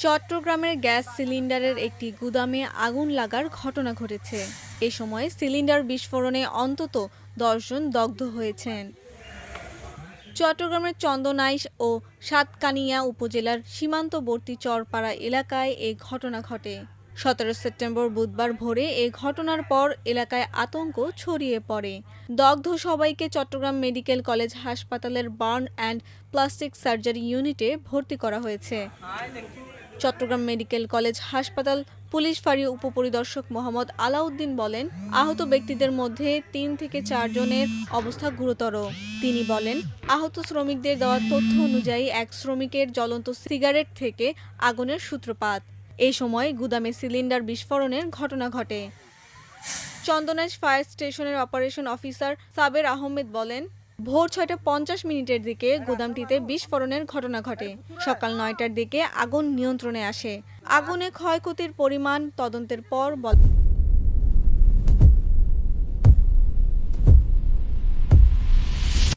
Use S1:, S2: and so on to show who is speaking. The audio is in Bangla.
S1: চট্টগ্রামের গ্যাস সিলিন্ডারের একটি গুদামে আগুন লাগার ঘটনা ঘটেছে। এ সময় সিলিন্ডার বিস্ফোরণে অন্তত ১০ জন দগ্ধ হয়েছেন। চট্টগ্রামের চন্দনাইশ ও সাতকানিয়া উপজেলার সীমান্তবর্তী চরপাড়া এলাকায় এ ঘটনা ঘটে। ১৭ সেপ্টেম্বর বুধবার ভোরে এ ঘটনার পর এলাকায় আতঙ্ক ছড়িয়ে পড়ে। দগ্ধ সবাইকে চট্টগ্রাম মেডিকেল কলেজ হাসপাতালের বার্ন অ্যান্ড প্লাস্টিক সার্জারি ইউনিটে ভর্তি করা হয়েছে। চট্টগ্রাম মেডিকেল কলেজ হাসপাতাল পুলিশ ফাঁড়ি উপপরিদর্শক মোহাম্মদ আলাউদ্দিন বলেন, আহত ব্যক্তিদের মধ্যে ৩ থেকে ৪ জনের অবস্থা গুরুতর। তিনি বলেন, আহত শ্রমিকদের দেওয়া তথ্য অনুযায়ী এক শ্রমিকের জ্বলন্ত সিগারেট থেকে আগুনের সূত্রপাত। এই সময় গুদামে সিলিন্ডার বিস্ফোরণের ঘটনা ঘটে। চন্দনাইশ ফায়ার স্টেশনের অপারেশন অফিসার সাবের আহমেদ বলেন, ভোর ৬টা ৫০ দিকে গুদামটিতে বিস্ফোরণের ঘটনা ঘটে। সকাল ৯টার দিকে আগুন নিয়ন্ত্রণে আসে। আগুনে ক্ষয়ক্ষতির পরিমাণ তদন্তের পর